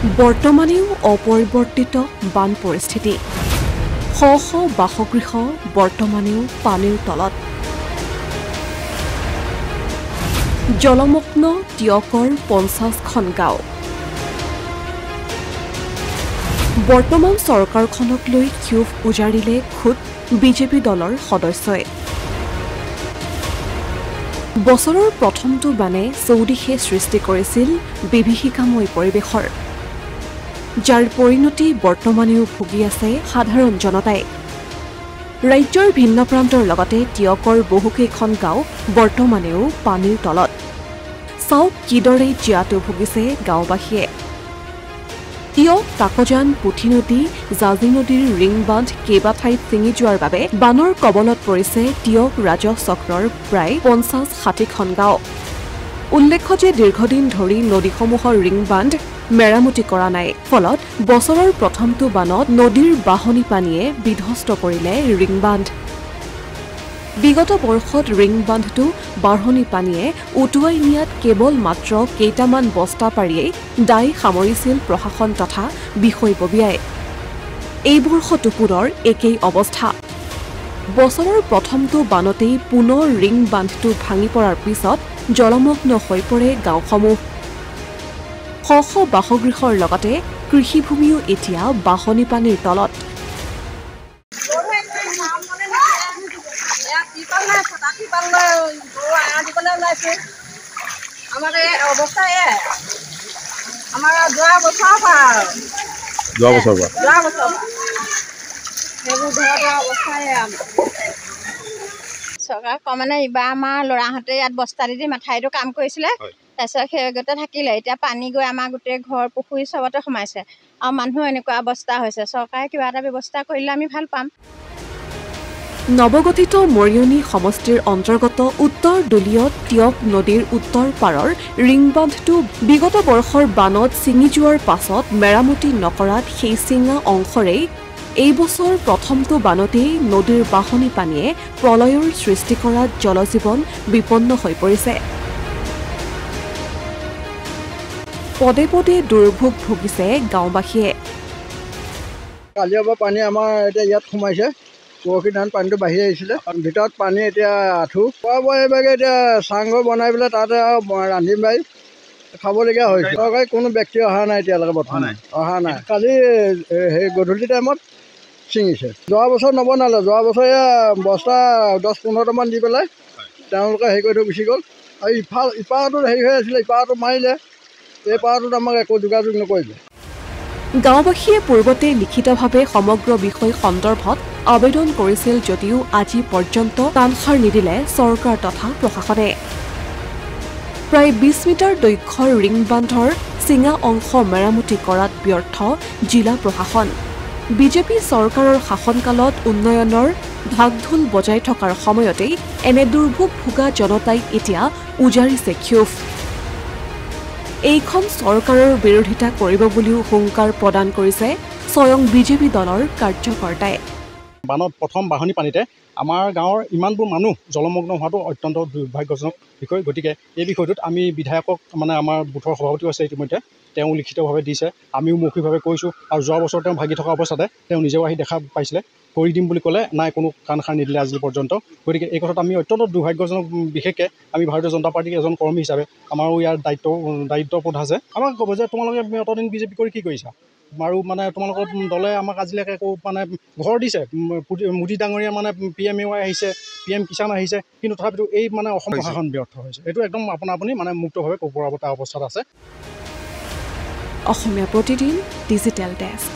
বৰ্তমানেও অপৰিৱৰ্তিত বান পৰিস্থিতি শ শ বাসগৃহ বৰ্তমানেও পানীৰ তলত জলমগ্ন টিয়কৰ ৫০খন গাঁও বৰ্তমান চৰকাৰখনক লৈ ক্ষোভ উজাৰিলে খুদ বিজেপি দলৰ সদস্যই বছৰৰ প্ৰথমটো বানে চৌদিশে সৃষ্টি কৰিছিল বিভীষিকাময় পৰিৱেশৰ যাৰ পৰিণতি বৰ্তমানেও ভুগি আছে সাধাৰণ জনতাই ৰাজ্যৰ ভিন্ন প্ৰান্তৰ লগতে টিয়কৰ বহুকেইখন গাঁও বৰ্তমানেও পানীৰ তলত চাওক কিদৰে জীয়াতু ভুগিছে গাঁওবাসীয়ে টিয়ক কাকজান পুঠি নদী জাজি নদীৰ ৰিং বান্ধ কেইবাঠাইত ছিঙি যোৱাৰ বাবে বানৰ কবলত পৰিছে টিয়ক ৰাজহ চক্ৰৰ প্ৰায় ৫০-৬০খন গাঁও উল্লেখ্য যে দীৰ্ঘদিন ধৰি নদীসমূহৰ ৰিং বান্ধ মেৰামতি কৰা নাই ফলত বছৰৰ প্ৰথমটো বানত নদীৰ বাহনী পানীয়ে বিধ্বস্ত কৰিলে ৰিং বান্ধ বিগত বৰ্ষত ৰিং বান্ধটো বাঢ়নী পানীয়ে উটুৱাই নিয়াত কেৱল মাত্ৰ কেইটামান বস্তা পাৰিয়েই দায় সামৰিছিল প্ৰশাসন তথা বিষয়ববীয়াই এই বৰ্ষতো পুনৰ একেই অৱস্থা বছৰৰ প্ৰথমটো বানতেই পুনৰ ৰিং বান্ধটো ভাঙি পৰাৰ পিছত জলমগ্ন হৈ পৰে গাঁওসমূহ শ শ বাসগৃহৰ লগতে কৃষিভূমিও এতিয়া বাহনী পানীৰ তলত চৰকাৰ মানে ইবাৰ আমাৰ ল'ৰাহঁতে ইয়াত বস্তা দি মাথাইটো কাম কৰিছিলে তাৰপিছত সেই গোটেই থাকিলে এতিয়া পানী গৈ আমাৰ গোটেই ঘৰ পুখুৰী চবতে সোমাইছে আৰু মানুহ এনেকুৱা অৱস্থা হৈছে চৰকাৰে কিবা এটা ব্যৱস্থা কৰিলে আমি ভাল পাম নৱগঠিত মৰিয়নি সমষ্টিৰ অন্তৰ্গত উত্তৰ দলীয় টিয়ক নদীৰ উত্তৰ পাৰৰ ৰিং বান্ধটো বিগত বৰ্ষৰ বানত ছিঙি যোৱাৰ পাছত মেৰামতি নকৰাত সেই ছিঙা অংশৰেই এই বছৰ প্ৰথমটো বানতেই নদীৰ বাহনী পানীয়ে প্ৰলয়ৰ সৃষ্টি কৰাত জলজীৱন বিপন্ন হৈ পৰিছে পদে পদে দুৰ্ভোগ ভুগিছে গাঁওবাসীয়ে কালিৰ পৰা পানী আমাৰ এতিয়া ইয়াত সোমাইছে পৰহি ধান পানীটো বাঢ়ি আহিছিলে ভিতৰত পানী এতিয়া আঁঠু খোৱা বোৱা এইভাগে এতিয়া চাংঘৰ বনাই পেলাই তাতে ৰান্ধি বাঢ়ি খাবলগীয়া হৈছে চৰকাৰী কোনো ব্যক্তি অহা নাই এতিয়ালৈকে বৰ্তমান অহা নাই কালি সেই গধূলি টাইমত ছিঙিছে যোৱা বছৰ নবনালে যোৱা বছৰ বস্তা ১০-১৫টামান দি পেলাই তেওঁলোকে হেৰি কৰি থৈ গুচি গ'ল আৰু ইপাৰটোত হেৰি হৈ আছিলে ইপাৰটো মাৰিলে এই পাৰটোত আমাক একো যোগাযোগ নকৰিলে গাঁওবাসীয়ে পূৰ্বতে লিখিতভাৱে সমগ্ৰ বিষয় সন্দৰ্ভত আবেদন কৰিছিল যদিও আজি পৰ্যন্ত কাণসাৰ নিদিলে চৰকাৰ তথা প্ৰশাসনে প্ৰায় ২০ মিটাৰ দৈৰ্ঘ্যৰ ৰিং বান্ধৰ চিঙা অংশ মেৰামতি কৰাত ব্যৰ্থ জিলা প্ৰশাসন বিজেপি চৰকাৰৰ শাসনকালত উন্নয়নৰ ঢাকঢোল বজাই থকাৰ সময়তেই এনে দুৰ্ভোগ ভোগা জনতাই এতিয়া উজাৰিছে ক্ষোভ এইখন চৰকাৰৰ বিৰোধিতা কৰিব বুলিও হুংকাৰ প্ৰদান কৰিছে স্বয়ং বিজেপি দলৰ কাৰ্যকৰ্তাই বানত প্ৰথম বাহনী পানীতে আমাৰ গাঁৱৰ ইমানবোৰ মানুহ জলমগ্ন হোৱাটো অত্যন্ত দুৰ্ভাগ্যজনক বিষয় গতিকে এই বিষয়টোত আমি বিধায়কক মানে আমাৰ বুথৰ সভাপতিও আছে ইতিমধ্যে তেওঁ লিখিতভাৱে দিছে আমিও মৌখিকভাৱে কৈছোঁ আৰু যোৱা বছৰ তেওঁ ভাগি থকা অৱস্থাতে তেওঁ নিজেও আহি দেখা পাইছিলে কৰি দিম বুলি ক'লে নাই কোনো কাণসাৰ নিদিলে আজি পৰ্যন্ত গতিকে এই কথাত আমি অত্যন্ত দুৰ্ভাগ্যজনক বিশেষকৈ আমি ভাৰতীয় জনতা পাৰ্টীৰ এজন কৰ্মী হিচাপে আমাৰো ইয়াৰ দায়িত্ববোধ আছে আমাক ক'ব যে তোমালোকে অতদিন বিজেপি কৰি কি কৰিছা আৰু মানে তোমালোকৰ দলে আমাক আজিলৈকে একো মানে ঘৰ দিছে মোদী ডাঙৰীয়া মানে PMAY আহিছে PM কিষাণ আহিছে কিন্তু তথাপিতো এই মানে অসম প্ৰশাসন ব্যৰ্থ হৈছে এইটো একদম আপুনি মানে মুক্তভাৱে ক'ব পৰা অৱস্থাত আছে অসমীয়া প্ৰতিদিন ডিজিটেল ডেস্ক